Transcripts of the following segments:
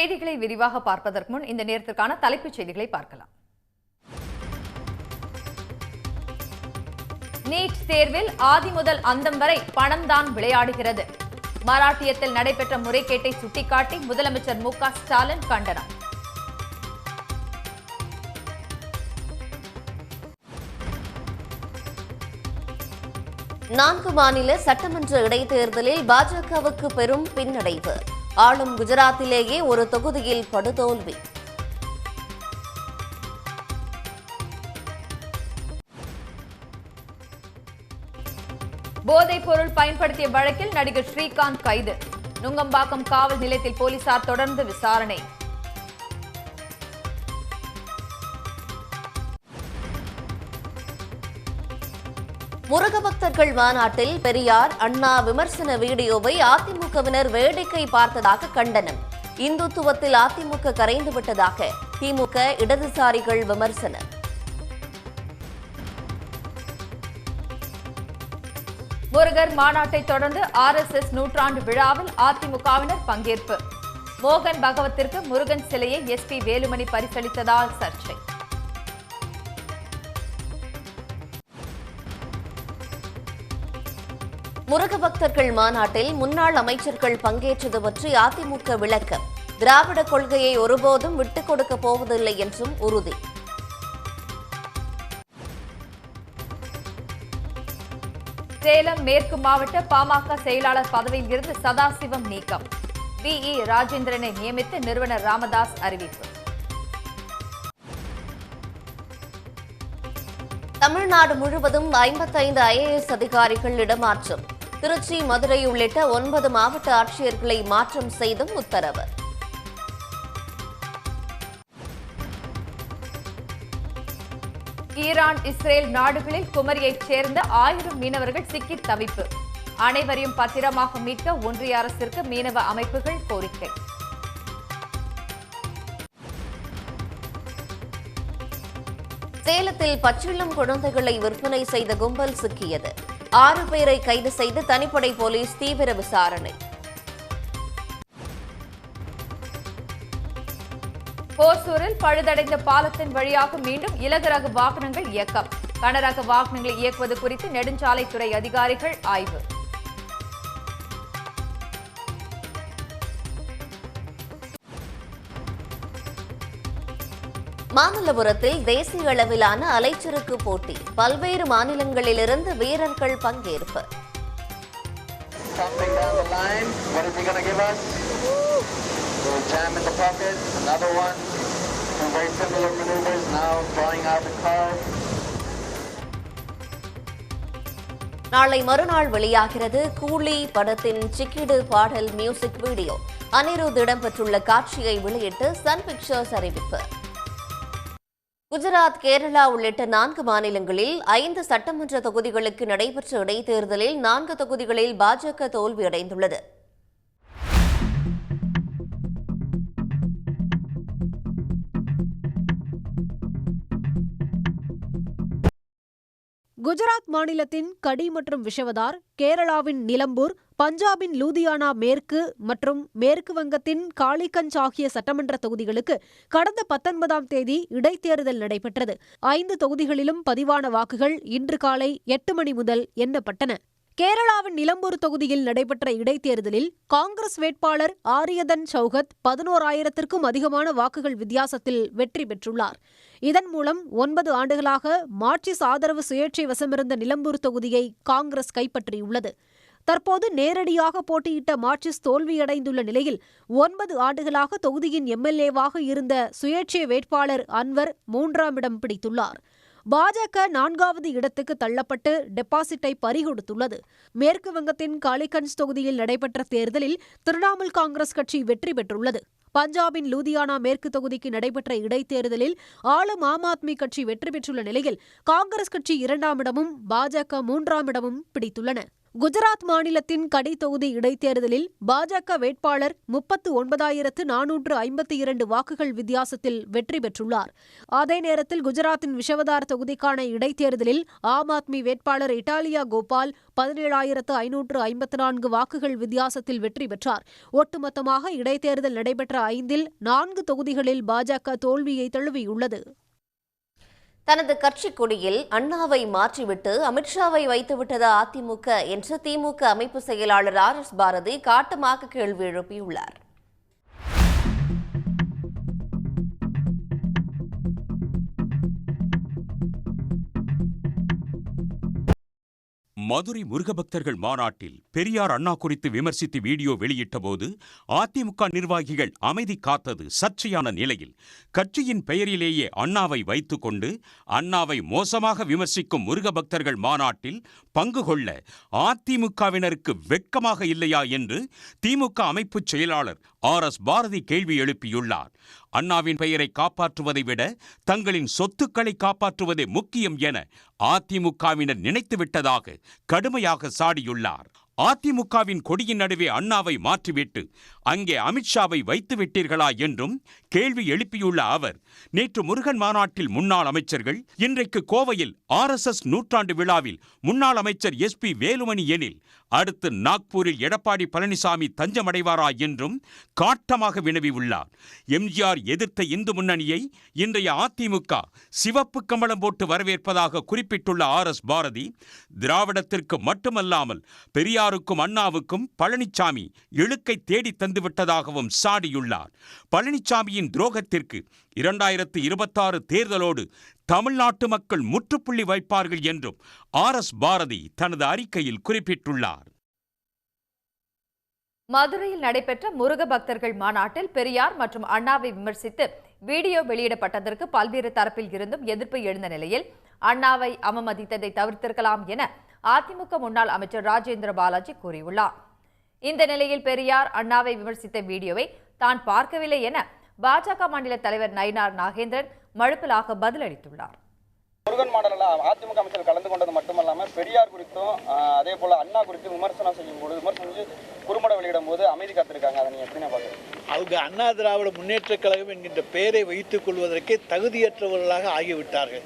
செய்திகளை விரிவாக பார்ப்பதற்கு முன் இந்த நேரத்திற்கான தலைப்புச் செய்திகளை பார்க்கலாம். நீட் தேர்வில் ஆதி முதல் அந்தம் வரை பணம்தான் விளையாடுகிறது. மராட்டியத்தில் நடைபெற்ற முறைகேட்டை சுட்டிக்காட்டி முதலமைச்சர் மு க ஸ்டாலின் கண்டனம். நான்கு மாநில சட்டமன்ற இடைத்தேர்தலில் பாஜகவுக்கு பெரும் பின்னடைவு. ஆளும் குஜராத்திலேயே ஒரு தொகுதியில் படுதோல்வி. போதைப் பொருள் பயன்படுத்திய வழக்கில் நடிகர் ஸ்ரீகாந்த் கைது. நுங்கம்பாக்கம் காவல் நிலையத்தில் போலீசார் தொடர்ந்து விசாரணை. முருக பக்தர்கள் மாநாட்டில் பெரியார் அண்ணா விமர்சன வீடியோவை அதிமுகவினர் வேடிக்கை பார்த்ததாக கண்டனம். இந்துத்துவத்தில் அதிமுக கரைந்து விட்டதாக திமுக இடதுசாரிகள் விமர்சனம். முருகர் மாநாட்டை தொடர்ந்து RSS நூற்றாண்டு விழாவில் அதிமுகவினர் பங்கேற்பு. மோகன் பகவத்திற்கு முருகன் சிலையை SP வேலுமணி பரிசளித்ததால் சர்ச்சை. முருக பக்தர்கள் மாநாட்டில் முன்னாள் அமைச்சர்கள் பங்கேற்றது பற்றி அதிமுக விளக்கம். திராவிட கொள்கையை ஒருபோதும் விட்டுக் கொடுக்கப் போவதில்லை என்றும் உறுதி. சேலம் மேற்கு மாவட்ட பாமக செயலாளர் பதவியில் இருந்து சதாசிவம் நீக்கம். VE ராஜேந்திரனை நியமித்து நிறுவனர் ராமதாஸ் அறிவிப்பு. தமிழ்நாடு முழுவதும் 55 IAS அதிகாரிகள் இடமாற்றம். திருச்சி, மதுரை உள்ளிட்ட 9 மாவட்ட ஆட்சியர்களை மாற்றம் செய்தும் உத்தரவு. ஈரான், இஸ்ரேல் நாடுகளில் குமரியைச் சேர்ந்த 1000 மீனவர்கள் சிக்கி தவிப்பு. அனைவரையும் பத்திரமாக மீட்க ஒன்றிய அரசிற்கு மீனவ அமைப்புகள் கோரிக்கை. சேலத்தில் பச்சிளம் குழந்தைகளை விற்பனை செய்த கும்பல் சிக்கியது. 6 பேரை கைது செய்து தனிப்படை போலீஸ் தீவிர விசாரணை. ஓசூரில் பழுதடைந்த பாலத்தின் வழியாக மீண்டும் இலகு ரக வாகனங்கள் இயக்கம். கனரக வாகனங்களை இயக்குவது குறித்து நெடுஞ்சாலைத்துறை அதிகாரிகள் ஆய்வு. மாமல்லபுரத்தில் தேசிய அளவிலான அலைச்சறுக்கு போட்டி. பல்வேறு மாநிலங்களிலிருந்து வீரர்கள் பங்கேற்பு. நாளை மறுநாள் வெளியாகிறது கூலி படத்தின் சிக்கிடு பாடல் மியூசிக் வீடியோ. அனிருத் இடம்பெற்றுள்ள காட்சியை வெளியிட்டு சன் பிக்சர்ஸ் அறிவிப்பு. குஜராத், கேரளா உள்ளிட்ட 4 மாநிலங்களில் 5 சட்டமன்ற தொகுதிகளுக்கு நடைபெற்ற இடைத்தேர்தலில் 4 தொகுதிகளில் பாஜக தோல்வியடைந்துள்ளது. குஜராத் மாநிலத்தின் கடி மற்றும் விஷவதார், கேரளாவின் நிலம்பூர், பஞ்சாபின் லூதியானா மேற்கு மற்றும் மேற்கு வங்கத்தின் காளிகஞ்ச் ஆகிய சட்டமன்ற தொகுதிகளுக்கு கடந்த 19ஆம் தேதி இடைத்தேர்தல் நடைபெற்றது. 5 தொகுதிகளிலும் பதிவான வாக்குகள் இன்று காலை 8 மணி முதல் எண்ணப்பட்டன. கேரளாவின் நிலம்பூர் தொகுதியில் நடைபெற்ற இடைத்தேர்தலில் காங்கிரஸ் வேட்பாளர் ஆரியதன் சௌஹத் 11,000க்கும் அதிகமான வாக்குகள் வித்தியாசத்தில் வெற்றி பெற்றுள்ளார். இதன் மூலம் 9 ஆண்டுகளாக மார்க்சிஸ்ட் ஆதரவு சுயேட்சை வசமிருந்த நிலம்பூர் தொகுதியை காங்கிரஸ் கைப்பற்றியுள்ளது. தற்போது நேரடியாக போட்டியிட்ட மார்க்சிஸ்ட் தோல்வியடைந்துள்ள நிலையில் 9 ஆண்டுகளாக தொகுதியின் MLA-வாக இருந்த சுயேட்சை வேட்பாளர் அன்வர் 3ஆம் இடம் பிடித்துள்ளார். பாஜக 4வது இடத்துக்கு தள்ளப்பட்டு டெபாசிட்டை பறிகொடுத்துள்ளது. மேற்கு வங்கத்தின் காளிகஞ்ச் தொகுதியில் நடைபெற்ற தேர்தலில் திரிணாமுல் காங்கிரஸ் கட்சி வெற்றி பெற்றுள்ளது. பஞ்சாபின் லூதியானா மேற்கு தொகுதிக்கு நடைபெற்ற இடைத்தேர்தலில் ஆளும் ஆம் ஆத்மி கட்சி வெற்றி பெற்றுள்ள நிலையில் காங்கிரஸ் கட்சி 2ஆம் இடமும் பாஜக 3ஆம் இடமும் பிடித்துள்ளன. குஜராத் மாநிலத்தின் கடி தொகுதி இடைத்தேர்தலில் பாஜக வேட்பாளர் 39,452 வாக்குகள் வித்தியாசத்தில் வெற்றி பெற்றுள்ளார். அதே நேரத்தில் குஜராத்தின் விஷவதார் தொகுதிக்கான இடைத்தேர்தலில் ஆம் ஆத்மி வேட்பாளர் இட்டாலியா கோபால் 17,554 வாக்குகள் வித்தியாசத்தில் வெற்றி பெற்றார். ஒட்டுமொத்தமாக இடைத்தேர்தல் நடைபெற்ற 5இல் 4 தொகுதிகளில் பாஜக தோல்வியை தழுவியுள்ளது. தனது கட்சி கொடியில் அண்ணாவை மாற்றிவிட்டு அமித்ஷாவை வைத்துவிட்டது அதிமுக என்று திமுக அமைப்பு செயலாளர் RS பாரதி காட்டமாக கேள்வி எழுப்பியுள்ளார். மதுரை முருகபக்தர்கள் மாநாட்டில் பெரியார் அண்ணா குறித்து விமர்சித்து வீடியோ வெளியிட்ட போது அதிமுக நிர்வாகிகள் அமைதி காத்தது சர்ச்சையான நிலையில் கட்சியின் பெயரிலேயே அண்ணாவை வைத்துக்கொண்டு அண்ணாவை மோசமாக விமர்சிக்கும் முருகபக்தர்கள் மாநாட்டில் பங்கு கொள்ள அதிமுகவினருக்கு வெட்கமாக இல்லையா என்று திமுக அமைப்பு செயலாளர் RS பாரதி கேள்வி எழுப்பியுள்ளார். அண்ணாவின் பெயரை காப்பாற்றுவதை விட தங்களின் சொத்துக்களை காப்பாற்றுவதே முக்கியம் என அதிமுகவினர் நினைத்துவிட்டதாக கடுமையாக சாடியுள்ளார். அதிமுகவின் கொடியின் நடுவே அண்ணாவை மாற்றிவிட்டு அங்கே அமித்ஷாவை வைத்து விட்டீர்களா என்றும் கேள்வி எழுப்பியுள்ள அவர் நேற்று முருகன் மாநாட்டில் முன்னாள் அமைச்சர்கள், இன்றைக்கு கோவையில் RSS நூற்றாண்டு விழாவில் முன்னாள் அமைச்சர் SP வேலுமணி எனில் அடுத்து நாக்பூரில் எடப்பாடி பழனிசாமி தஞ்சமடைவாரா என்றும் காட்டமாக வினவியுள்ளார். எம்ஜிஆர் எதிர்த்த இந்து முன்னணியை இன்றைய அதிமுக சிவப்பு கம்பளம் போட்டு வரவேற்பதாக குறிப்பிட்டுள்ள RS பாரதி திராவிடத்திற்கு மட்டுமல்லாமல் பெரியாருக்கும் அண்ணாவுக்கும் பழனிசாமி இழுக்கை தேடி தந்துவிட்டதாகவும் சாடியுள்ளார். பழனிசாமியின் துரோகத்திற்கு 2026 தேர்தலோடு தமிழ்நாட்டு மக்கள் முற்றுப்புள்ளி வைப்பார்கள் என்றும் RS பாரதி தனது அறிக்கையில் குறிப்பிட்டுள்ளார். மதுரையில் நடைபெற்ற முருக பக்தர்கள் மாநாட்டில் பெரியார் மற்றும் அண்ணாவை விமர்சித்து வீடியோ வெளியிடப்பட்டதற்கு பல்வேறு தரப்பில் இருந்தும் எதிர்ப்பு எழுந்த நிலையில் அண்ணாவை அவமதித்ததை தவிர்த்திருக்கலாம் என அதிமுக முன்னாள் அமைச்சர் ராஜேந்திர பாலாஜி கூறியுள்ளார். இந்த நிலையில் பெரியார் அண்ணாவை விமர்சித்த வீடியோவை தான் பார்க்கவில்லை என பாஜக மாநில தலைவர் நயினார் நாகேந்திரன் மழுப்பலாக பதிலளித்துள்ளார். முருகன் மாடலில் அதிமுக அமைச்சர்கள் கலந்து கொண்டது மட்டுமல்லாமல் பெரியார் குறித்தும் அதே போல அண்ணா குறித்தும் விமர்சனம் செய்யும் போது விமர்சனம் குறும்படம் வெளியிடும் போது அமைதி காத்திருக்காங்க. அதை நீங்கள் எப்படி பார்க்குறீங்க? அவங்க அண்ணா திராவிட முன்னேற்றக் கழகம் என்கின்ற பெயரை வைத்துக் கொள்வதற்கே தகுதியற்றவர்களாக ஆகிவிட்டார்கள்.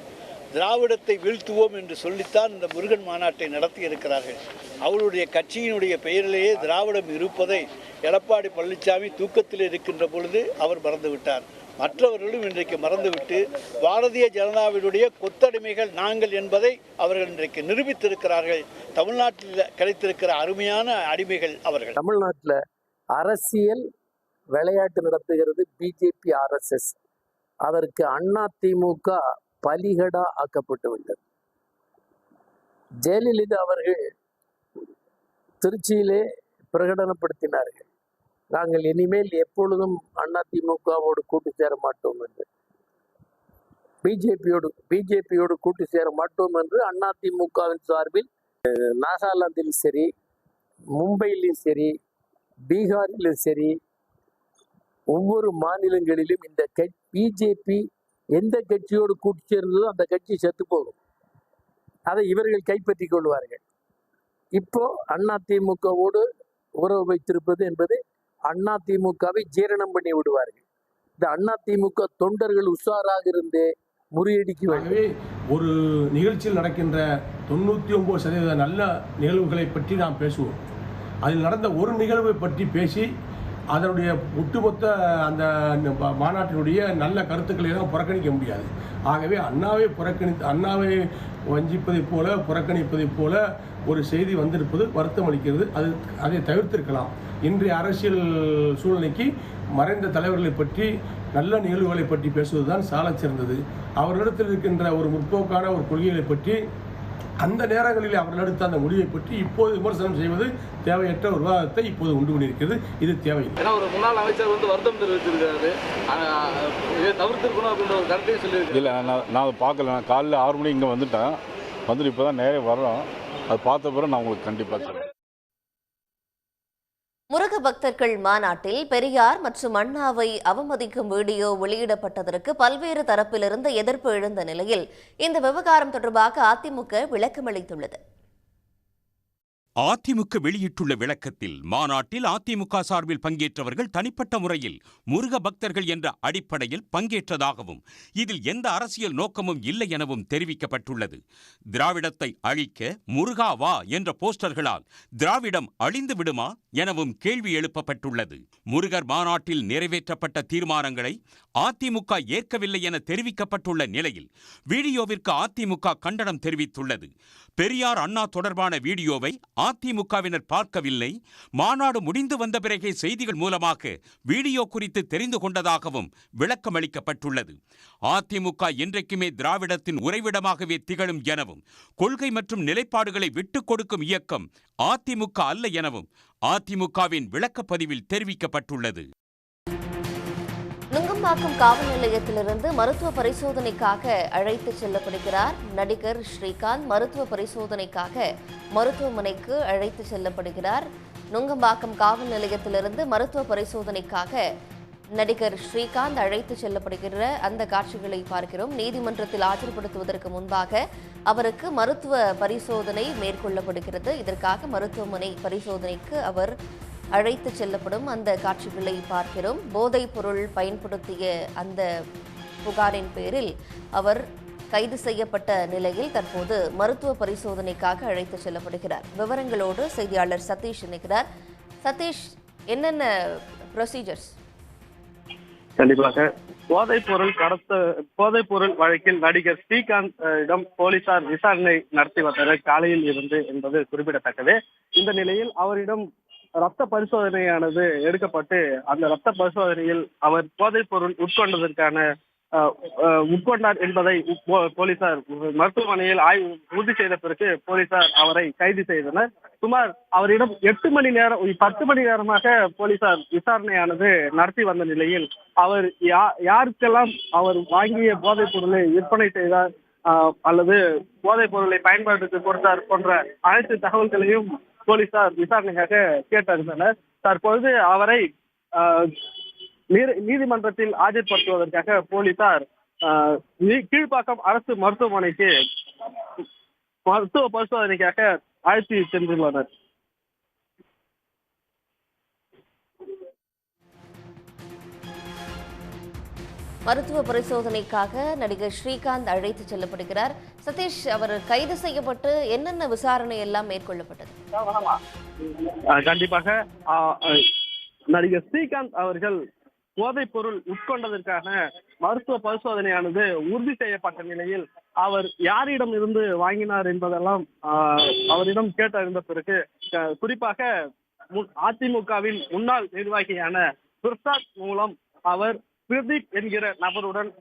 திராவிடத்தை வீழ்த்துவோம் என்று சொல்லித்தான் இந்த முருகன் மாநாட்டை நடத்தி இருக்கிறார்கள். அவருடைய கட்சியினுடைய பெயரிலேயே திராவிடம் இருப்பதை எடப்பாடி பழனிசாமி தூக்கத்தில் இருக்கின்ற பொழுது அவர் மறந்துவிட்டார். மற்றவர்களும் இன்றைக்கு மறந்துவிட்டு பாரதிய ஜனதாவினுடைய கொத்தடிமைகள் நாங்கள் என்பதை அவர்கள் இன்றைக்கு நிரூபித்திருக்கிறார்கள். தமிழ்நாட்டில் கிடைத்திருக்கிற அருமையான அடிமைகள் அவர்கள். தமிழ்நாட்டில் அரசியல் விளையாட்டு நடத்துகிறது BJP RSS. அதற்கு அதிமுக பலிகடா ஆக்கப்பட்டு விட்டது. ஜெயலலிதா அவர்கள் திருச்சியிலே பிரகடனப்படுத்தினார்கள், நாங்கள் இனிமேல் எப்பொழுதும் அதிமுகவோடு கூட்டு சேர மாட்டோம் என்று. பிஜேபியோடு கூட்டு சேர மாட்டோம் என்று அதிமுகவின் சார்பில் நாகாலாந்திலும் சரி, மும்பையிலும் சரி, பீகாரிலும் சரி, ஒவ்வொரு மாநிலங்களிலும் இந்த பிஜேபி எந்த கட்சியோடு கூட்டு சேர்ந்ததோ அந்த கட்சி செத்து போகும். அதை இவர்கள் கைப்பற்றி கொள்வார்கள். இப்போ அதிமுகவோடு உறவு வைத்திருப்பது என்பது அதிமுகவை ஜீரணம் பண்ணி விடுவார்கள். இந்த அதிமுக தொண்டர்கள் உஷாராக இருந்தே முறியடிக்க வேண்டும். ஒரு நிகழ்ச்சியில் நடக்கின்ற 99% நல்ல நிகழ்வுகளை பற்றி நாம் பேசுவோம். அதில் நடந்த ஒரு நிகழ்வை பற்றி பேசி அதனுடைய ஒட்டுமொத்த அந்த மாநாட்டினுடைய நல்ல கருத்துக்களை எல்லாம் புறக்கணிக்க முடியாது. ஆகவே அண்ணாவை வஞ்சிப்பதைப் போல புறக்கணிப்பதைப் போல ஒரு செய்தி வந்திருப்பது வருத்தம் அளிக்கிறது. அதை தவிர்த்திருக்கலாம். இன்றைய அரசியல் சூழ்நிலைக்கு மறைந்த தலைவர்களை பற்றி நல்ல நிகழ்வுகளை பற்றி பேசுவதுதான் சாலச் சிறந்தது. அவர்களிடத்தில் இருக்கின்ற ஒரு முற்போக்கான ஒரு கொள்கைகளை பற்றி அந்த நேரங்களில் அவர்கள் எடுத்த அந்த முடிவை பற்றி இப்போது விமர்சனம் செய்வது தேவையற்ற ஒரு விவாதத்தை இப்போது உண்டு பண்ணியிருக்கிறது. இது தேவையில்லை. ஏன்னா ஒரு முன்னாள் அமைச்சர் வருத்தம் தெரிவித்திருக்காரு, இதை தவிர்த்திருக்கணும் அப்படின்ற ஒரு கருத்தையும் சொல்லியிருக்காரு. இல்லை, நான் பார்க்கல. நான் காலையில் 6 மணிக்கு இங்கே வந்துட்டு இப்போ தான் நேரே வர்றோம். அது பார்த்த பிறகு நான் உங்களுக்கு கண்டிப்பாக சொல்கிறேன். முருக பக்தர்கள் மாநாட்டில் பெரியார் மற்றும் அண்ணாவை அவமதிக்கும் வீடியோ வெளியிடப்பட்டதற்கு பல்வேறு தரப்பிலிருந்து எதிர்ப்பு எழுந்த நிலையில் இந்த விவகாரம் தொடர்பாக அதிமுக விளக்கமளித்துள்ளது. அதிமுக வெளியிட்டுள்ள விளக்கத்தில் மாநாட்டில் அதிமுக சார்பில் பங்கேற்றவர்கள் தனிப்பட்ட முறையில் முருக பக்தர்கள் என்ற அடிப்படையில் பங்கேற்றதாகவும் இதில் எந்த அரசியல் நோக்கமும் இல்லை எனவும் தெரிவிக்கப்பட்டுள்ளது. திராவிடத்தை அழிக்க முருகா வா என்ற போஸ்டர்களால் திராவிடம் அழிந்து விடுமா எனவும் கேள்வி எழுப்பப்பட்டுள்ளது. முருகர் மாநாட்டில் நிறைவேற்றப்பட்ட தீர்மானங்களை அதிமுக ஏற்கவில்லை என தெரிவிக்கப்பட்டுள்ள நிலையில் வீடியோவிற்கு அதிமுக கண்டனம் தெரிவித்துள்ளது. பெரியார் அண்ணா தொடர்பான வீடியோவை அதிமுகவினர் பார்க்கவில்லை, மாநாடு முடிந்து வந்த பிறகே செய்திகள் மூலமாக வீடியோ குறித்து தெரிந்து கொண்டதாகவும் விளக்கம் அளிக்கப்பட்டுள்ளது. அதிமுக என்றைக்குமே திராவிடத்தின் உறைவிடமாகவே திகழும் எனவும் கொள்கை மற்றும் நிலைப்பாடுகளை விட்டுக் கொடுக்கும் இயக்கம் அதிமுக அல்ல எனவும் அதிமுகவின் விளக்கப்பதிவில் தெரிவிக்கப்பட்டுள்ளது. நுங்கம்பாக்கம் காவல் நிலையத்திலிருந்து மருத்துவ பரிசோதனைக்காக அழைத்து செல்லப்படுகிறார் நடிகர் ஸ்ரீகாந்த். மருத்துவ பரிசோதனைக்காக மருத்துவமனைக்கு அழைத்து செல்லப்படுகிறார். நுங்கம்பாக்கம் காவல் நிலையத்திலிருந்து மருத்துவ பரிசோதனைக்காக நடிகர் ஸ்ரீகாந்த் அழைத்து செல்லப்படுகிற அந்த காட்சிகளை பார்க்கிறோம். நீதிமன்றத்தில் ஆஜர்படுத்துவதற்கு முன்பாக அவருக்கு மருத்துவ பரிசோதனை மேற்கொள்ளப்படுகிறது. இதற்காக மருத்துவமனை பரிசோதனைக்கு அவர் அழைத்து செல்லப்படும் அந்த காட்சிகளை பார்க்கிறோம். போதைப் பொருள் பயன்படுத்திய அந்த புகாரின் பேரில் அவர் கைது செய்யப்பட்ட நிலையில் தற்போது மருத்துவ பரிசோதனைக்காக அழைத்து செல்லப்படுகிறார். விவரங்களோடு செய்தியாளர் சதீஷ் இணைக்கிறார். சதீஷ், என்னென்ன ப்ரொசீஜர்ஸ்? கண்டிப்பாக போதைப் பொருள் வழக்கில் நடிகர் ஸ்ரீகாந்த் இடம் போலீசார் விசாரணை நடத்தி வந்தனர் காலையில் இருந்து என்பது குறிப்பிடத்தக்கது. இந்த நிலையில் அவரிடம் ரத்த பரிசோதனையானது எடுக்கப்பட்டு அந்த ரத்த பரிசோதனையில் அவர் போதைப் பொருள் உட்கொண்டார் என்பதை போலீசார் மருத்துவமனையில் ஆய்வு உறுதி செய்த பிறகு போலீசார் அவரை கைது செய்தனர். சுமார் அவரிடம் 10 மணி நேரமாக போலீசார் விசாரணையானது நடத்தி வந்த நிலையில் அவர் யாருக்கெல்லாம் அவர் வாங்கிய போதைப் பொருளை விற்பனை செய்தார் அல்லது போதைப் பொருளை பயன்பாட்டுக்கு கொடுத்தார் போன்ற அனைத்து தகவல்களையும் போலீசார் விசாரணையாக கேட்டறிந்தனர். தற்பொழுது அவரை நீதிமன்றத்தில் ஆஜர்படுத்துவதற்காக போலீசார் கீழ்ப்பாக்கம் அரசு மருத்துவமனைக்கு மருத்துவ பரிசோதனைக்காக அழைத்து சென்றுள்ளனர். மருத்துவ பரிசோதனைக்காக நடிகர் ஸ்ரீகாந்த் அழைத்து செல்லப்படுகிறார். சதீஷ், அவர் கைது செய்யப்பட்டு என்னென்ன விசாரணை எல்லாம் மேற்கொள்ளப்பட்டது? கண்டிப்பாக நடிகர் ஸ்ரீகாந்த் அவர்கள் போதைப் பொருள் உட்கொண்டதற்கான மருத்துவ பரிசோதனையானது உறுதி செய்யப்பட்ட நிலையில் அவர் யாரிடம் இருந்து வாங்கினார் என்பதெல்லாம் அவரிடம் கேட்டறிந்த பிறகு குறிப்பாக அதிமுகவின் முன்னாள் நிர்வாகியான பிரசாத் மூலம் அவர் பிரதீப் என்கிற நபருடன்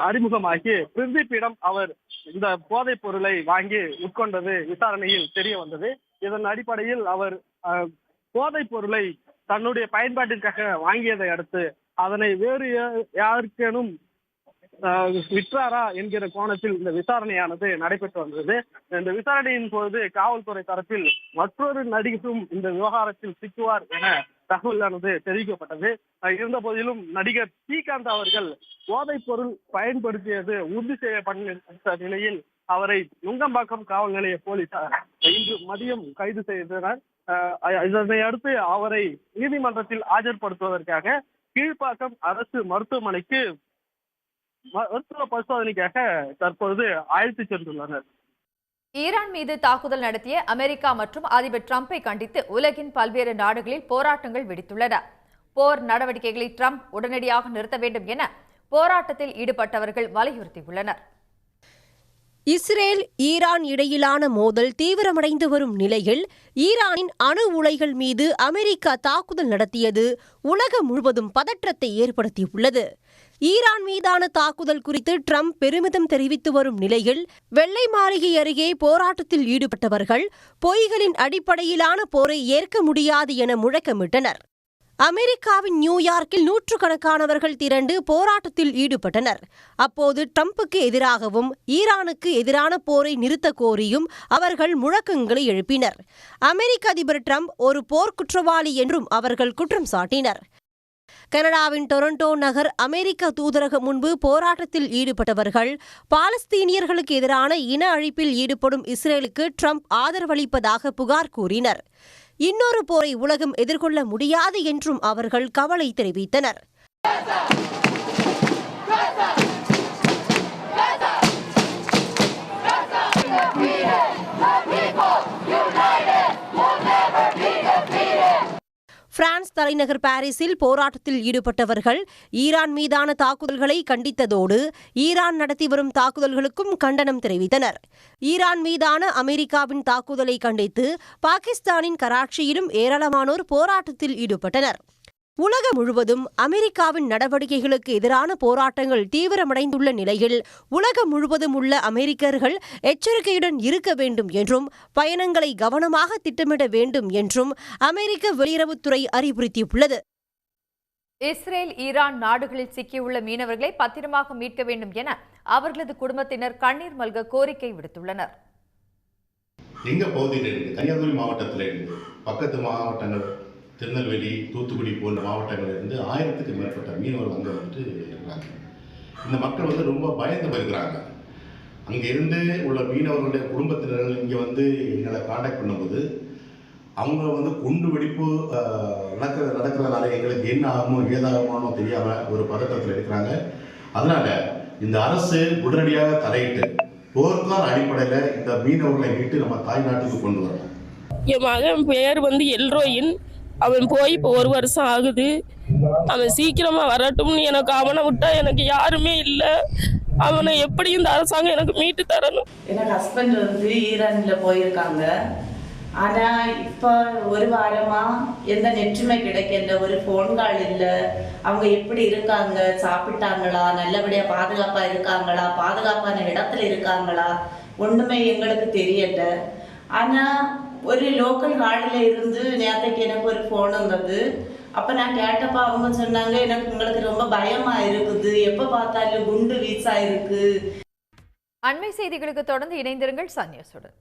அறிமுகமாகி பிரதீப்பிடம் அவர் இந்த போதைப் பொருளை வாங்கி உட்கொண்டது விசாரணையில் தெரிய வந்தது. இதன் அடிப்படையில் அவர் போதைப் பொருளை தன்னுடைய பயன்பாட்டிற்காக வாங்கியதை அடுத்து அதனை வேறு யாருக்கேனும் விற்றாரா என்கிற கோணத்தில் இந்த விசாரணையானது நடைபெற்று வந்தது. இந்த விசாரணையின் போது காவல்துறை தரப்பில் மற்றொரு நடிகரும் இந்த விவகாரத்தில் சிக்குவார் என தகவலானது தெரிவிக்கப்பட்டது. இருந்த போதிலும் நடிகர் ஸ்ரீகாந்த் அவர்கள் போதைப் பொருள் பயன்படுத்தியது உறுதி செய்யப்பட்ட நிலையில் அவரை நுங்கம்பாக்கம் காவல் நிலைய போலீசார் இன்று மதியம் கைது செய்தனர். இதனை அடுத்து அவரை நீதிமன்றத்தில் ஆஜர்படுத்துவதற்காக கீழ்ப்பாக்கம் அரசு மருத்துவமனைக்கு மருத்துவ பரிசோதனைக்காக தற்பொழுது அழைத்து சென்றுள்ளனர். ஈரான் மீது தாக்குதல் நடத்திய அமெரிக்கா மற்றும் அதிபர் டிரம்பை கண்டித்து உலகின் பல்வேறு நாடுகளில் போராட்டங்கள் வெடித்துள்ளன. போர் நடவடிக்கைகளை டிரம்ப் உடனடியாக நிறுத்த வேண்டும் என போராட்டத்தில் ஈடுபட்டவர்கள் வலியுறுத்தியுள்ளனர். இஸ்ரேல் ஈரான் இடையிலான மோதல் தீவிரமடைந்து வரும் நிலையில் ஈரானின் அணு உலைகள் மீது அமெரிக்கா தாக்குதல் நடத்தியது உலகம் முழுவதும் பதற்றத்தை ஏற்படுத்தியுள்ளது. ஈரான் மீதான தாக்குதல் குறித்து டிரம்ப் பெருமிதம் தெரிவித்து வரும் நிலையில் வெள்ளை மாளிகை அருகே போராட்டத்தில் ஈடுபட்டவர்கள் பொய்களின் அடிப்படையிலான போரை ஏற்க முடியாது என முழக்கமிட்டனர். அமெரிக்காவின் நியூயார்க்கில் நூற்றுக்கணக்கானவர்கள் திரண்டு போராட்டத்தில் ஈடுபட்டனர். அப்போது டிரம்புக்கு எதிராகவும் ஈரானுக்கு எதிரான போரை நிறுத்த கோரியும் அவர்கள் முழக்கங்களை எழுப்பினர். அமெரிக்க அதிபர் டிரம்ப் ஒரு போர் குற்றவாளி என்றும் அவர்கள் குற்றம் சாட்டினர். கனடாவின் டொரண்டோ நகர் அமெரிக்க தூதரகம் முன்பு போராட்டத்தில் ஈடுபட்டவர்கள் பாலஸ்தீனியர்களுக்கு எதிரான இன அழிப்பில் ஈடுபடும் இஸ்ரேலுக்கு ட்ரம்ப் ஆதரவளிப்பதாக புகார் கூறினர். இன்னொரு போரை உலகம் எதிர்கொள்ள முடியாது என்றும் அவர்கள் கவலை தெரிவித்தனர். பிரான்ஸ் தலைநகர் பாரிஸில் போராட்டத்தில் ஈடுபட்டவர்கள் ஈரான் மீதான தாக்குதல்களை கண்டித்ததோடு ஈரான் நடத்தி வரும் தாக்குதல்களுக்கும் கண்டனம் தெரிவித்தனர். ஈரான் மீதான அமெரிக்காவின் தாக்குதலை கண்டித்து பாகிஸ்தானின் கராச்சியிலும் ஏராளமானோர் போராட்டத்தில் ஈடுபட்டனர். உலகம் முழுவதும் அமெரிக்காவின் நடவடிக்கைகளுக்கு எதிரான போராட்டங்கள் தீவிரமடைந்துள்ள நிலையில் உலகம் முழுவதும் உள்ள அமெரிக்கர்கள் எச்சரிக்கையுடன் இருக்க வேண்டும் என்றும் பயணங்களை கவனமாக திட்டமிட வேண்டும் என்றும் அமெரிக்க வெளியுறவுத்துறை அறிவுறுத்தியுள்ளது. இஸ்ரேல் ஈரான் நாடுகளில் சிக்கியுள்ள மீனவர்களை பத்திரமாக மீட்க வேண்டும் என அவர்களது குடும்பத்தினர் கண்ணீர் மல்க கோரிக்கை விடுத்துள்ளனர். எங்க பகுதியிலிருந்து கன்னியாகுமரி மாவட்டத்திலிருந்து பக்கத்து மாவட்டங்கள் திருநெல்வேலி, தூத்துக்குடி போன்ற மாவட்டங்களிலிருந்து 1000க்கும் மேற்பட்ட மீனவர்கள் அங்கே வந்துட்டு இருக்கிறாங்க. இந்த மக்கள் ரொம்ப பயந்து போயிருக்கிறாங்க. அங்கே இருந்து உள்ள மீனவர்களுடைய குடும்பத்தினர்கள் இங்கே எங்களை காண்டாக்ட் பண்ணும்போது அவங்க குண்டு வெடிப்பு நடக்கிறதுனால எங்களுக்கு என்ன ஆகுமோ ஏதாகுமோ தெரியாமல் ஒரு பதட்டத்தில் இருக்கிறாங்க. அதனால இந்த அரசு உடனடியாக தலையிட்டு போர்க்கால அடிப்படையில் இந்த மீனவர்களை மீட்டு நம்ம தாய்நாட்டுக்கு கொண்டு வரணும். என் மகன் பேர் எல்ரோயின். அவன் போய் இப்போ 1 வருஷம் ஆகுது. அவன் சீக்கிரமா வரட்டும்னு எனக்கு அவனை விட்டா எனக்கு யாருமே இல்லை. அவனை எப்படி இந்த அரசாங்கம் எனக்கு மீட்டு தரணும். எனக்கு ஹஸ்பண்ட் ஈரான்ல போயிருக்காங்க. ஆனா இப்ப 1 வாரமா எந்த நெற்றுமை கிடைக்கல, ஒரு போன் கால் இல்லை. அவங்க எப்படி இருக்காங்க, சாப்பிட்டாங்களா, நல்லபடியா பாதுகாப்பா இருக்காங்களா, பாதுகாப்பான இடத்துல இருக்காங்களா, ஒண்ணுமே எங்களுக்கு தெரியல. ஆனா ஒரு லோக்கல் கார்டில் இருந்து நேரத்துக்கு எனக்கு ஒரு ஃபோன் வந்தது. அப்போ நான் கேட்டப்போ அவங்க சொன்னாங்க, உங்களுக்கு ரொம்ப பயமா இருக்குது, எப்போ பார்த்தாலும் குண்டு வீச்சா இருக்கு. அண்மை செய்திகளுக்கு தொடர்ந்து இணைந்திருங்கள் சன் நியூஸுடன்.